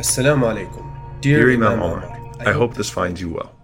Assalamu alaikum. Dear Imam Omar, I hope this finds you well.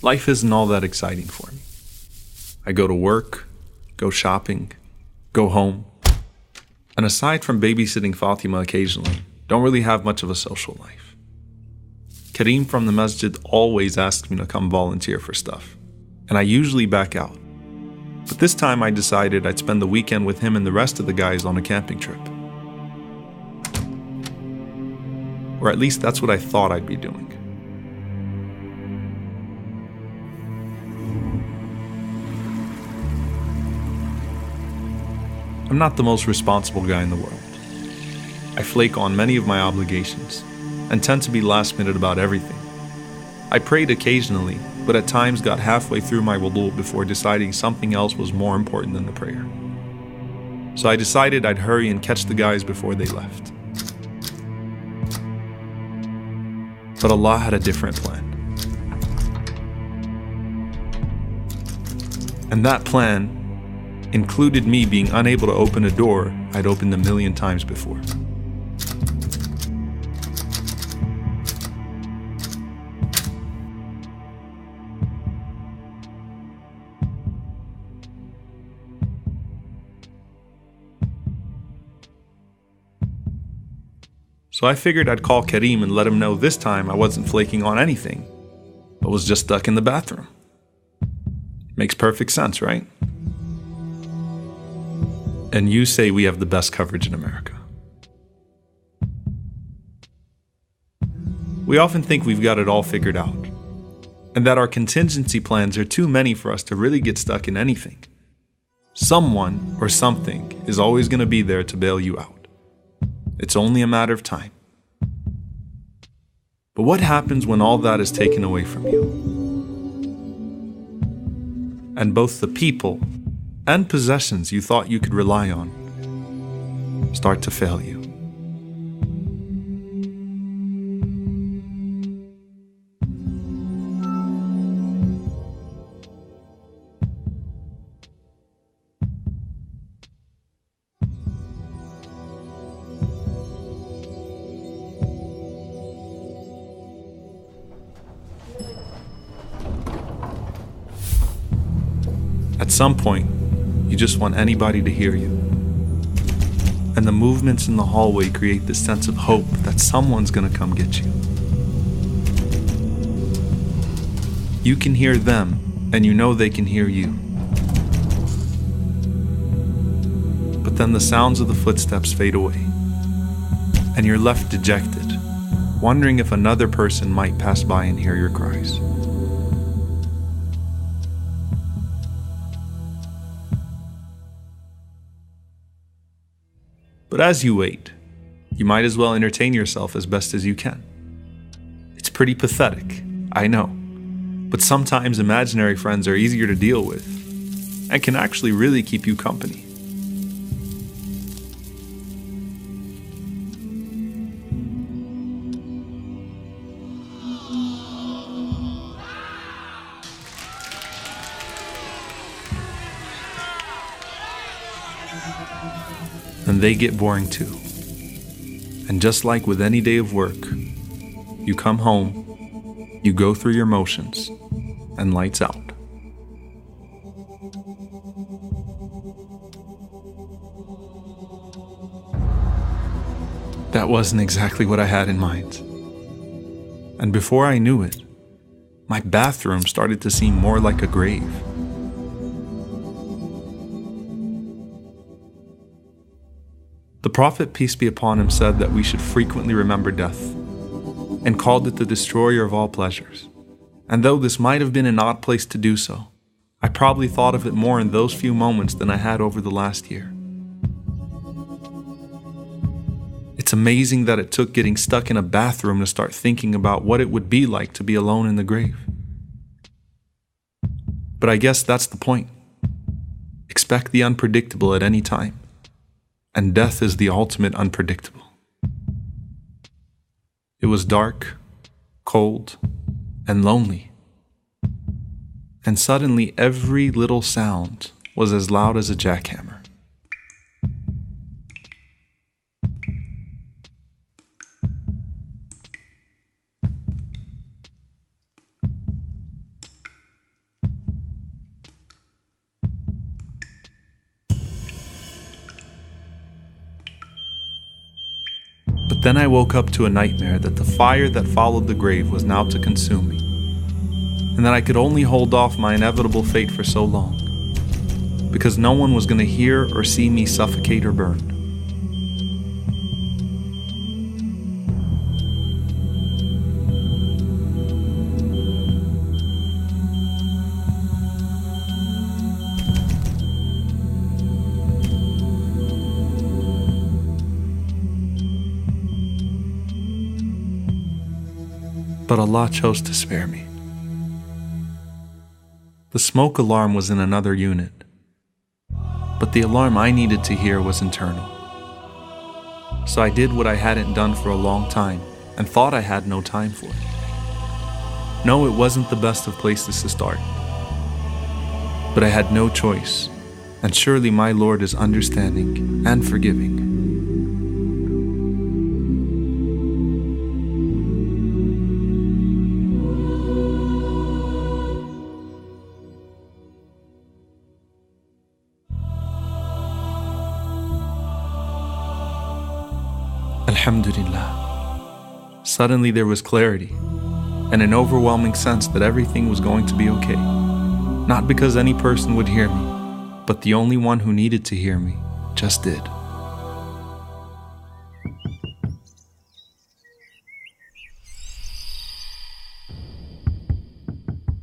Life isn't all that exciting for me. I go to work, go shopping, go home, and aside from babysitting Fatima occasionally, don't really have much of a social life. Kareem from the masjid always asks me to come volunteer for stuff, and I usually back out. But this time I decided I'd spend the weekend with him and the rest of the guys on a camping trip. Or at least that's what I thought I'd be doing. I'm not the most responsible guy in the world. I flake on many of my obligations and tend to be last minute about everything. I prayed occasionally, but at times got halfway through my wudu before deciding something else was more important than the prayer. So I decided I'd hurry and catch the guys before they left. But Allah had a different plan. And that plan included me being unable to open a door I'd opened a million times before. So I figured I'd call Kareem and let him know this time I wasn't flaking on anything, but was just stuck in the bathroom. Makes perfect sense, right? And you say we have the best coverage in America. We often think we've got it all figured out, and that our contingency plans are too many for us to really get stuck in anything. Someone or something is always going to be there to bail you out. It's only a matter of time. But what happens when all that is taken away from you? And both the people and possessions you thought you could rely on start to fail you. At some point, you just want anybody to hear you. And the movements in the hallway create this sense of hope that someone's gonna come get you. You can hear them, and you know they can hear you. But then the sounds of the footsteps fade away, and you're left dejected, wondering if another person might pass by and hear your cries. But as you wait, you might as well entertain yourself as best as you can. It's pretty pathetic, I know, but sometimes imaginary friends are easier to deal with and can actually really keep you company. And they get boring too. And just like with any day of work, you come home, you go through your motions, and lights out. That wasn't exactly what I had in mind. And before I knew it, my bathroom started to seem more like a grave. The Prophet, peace be upon him, said that we should frequently remember death, and called it the destroyer of all pleasures. And though this might have been an odd place to do so, I probably thought of it more in those few moments than I had over the last year. It's amazing that it took getting stuck in a bathroom to start thinking about what it would be like to be alone in the grave. But I guess that's the point. Expect the unpredictable at any time. And death is the ultimate unpredictable. It was dark, cold, and lonely. And suddenly every little sound was as loud as a jackhammer. But then I woke up to a nightmare that the fire that followed the grave was now to consume me, and that I could only hold off my inevitable fate for so long, because no one was going to hear or see me suffocate or burn. But Allah chose to spare me. The smoke alarm was in another unit, but the alarm I needed to hear was internal. So I did what I hadn't done for a long time and thought I had no time for. No, it wasn't the best of places to start, but I had no choice, and surely my Lord is understanding and forgiving. Alhamdulillah. Suddenly there was clarity and an overwhelming sense that everything was going to be okay. Not because any person would hear me, but the only one who needed to hear me just did.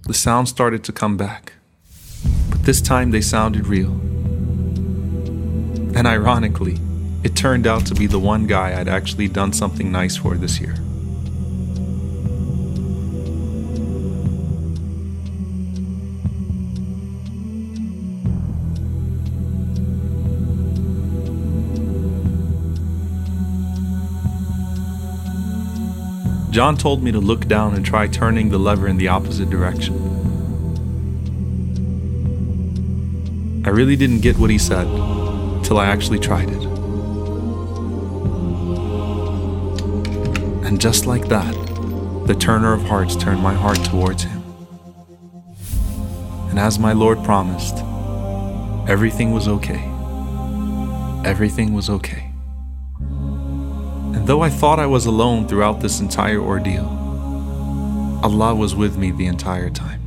The sounds started to come back, but this time they sounded real. And ironically, it turned out to be the one guy I'd actually done something nice for this year. John told me to look down and try turning the lever in the opposite direction. I really didn't get what he said till I actually tried it. And just like that, the turner of hearts turned my heart towards him. And as my Lord promised, everything was okay. Everything was okay. And though I thought I was alone throughout this entire ordeal, Allah was with me the entire time.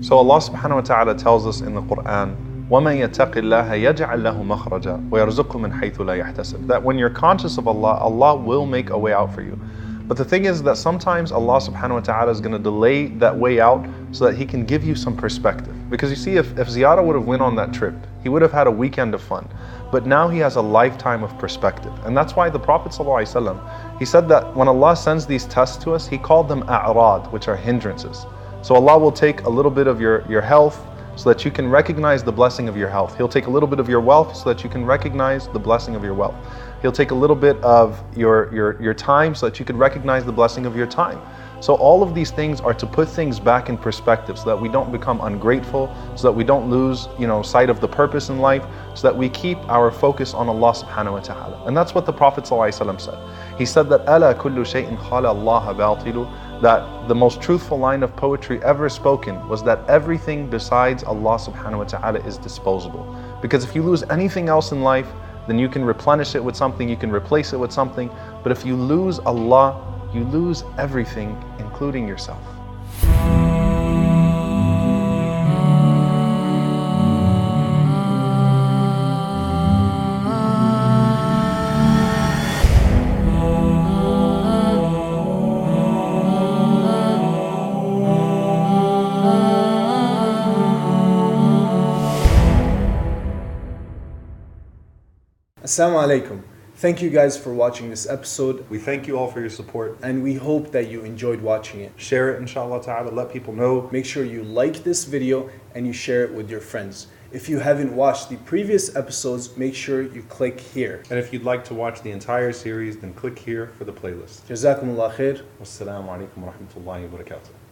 So Allah subhanahu wa ta'ala tells us in the Quran, وَمَنْ يَتَقِ اللَّهَ يَجْعَلْ لَهُ مَخْرَجًا وَيَرْزُقْهُ مِنْ حَيْثُ لَا يَحْتَسِبُ. That when you're conscious of Allah, Allah will make a way out for you. But the thing is that sometimes Allah subhanahu wa ta'ala is going to delay that way out so that He can give you some perspective. Because you see, if Ziyara would have went on that trip, he would have had a weekend of fun. But now he has a lifetime of perspective. And that's why the Prophet ﷺ, he said that when Allah sends these tests to us, He called them a'rad, which are hindrances. So Allah will take a little bit of your health so that you can recognize the blessing of your health. He'll take a little bit of your wealth so that you can recognize the blessing of your wealth. He'll take a little bit of your time so that you can recognize the blessing of your time. So all of these things are to put things back in perspective so that we don't become ungrateful, so that we don't lose sight of the purpose in life, so that we keep our focus on Allah subhanahu wa ta'ala. And that's what the Prophet ﷺ said. He said that أَلَا كُلُّ شَيْءٍ خَالَ اللَّهَ بَاطِلُ, that the most truthful line of poetry ever spoken was that everything besides Allah subhanahu wa ta'ala is disposable. Because if you lose anything else in life, then you can replenish it with something, you can replace it with something. But if you lose Allah, you lose everything, including yourself. Assalamu alaikum. Thank you guys for watching this episode. We thank you all for your support. And we hope that you enjoyed watching it. Share it, inshallah ta'ala, let people know. Make sure you like this video and you share it with your friends. If you haven't watched the previous episodes, make sure you click here. And if you'd like to watch the entire series, then click here for the playlist. Jazakumullah khair. Wassalamu alaikum wa rahmatullahi wa barakatuh.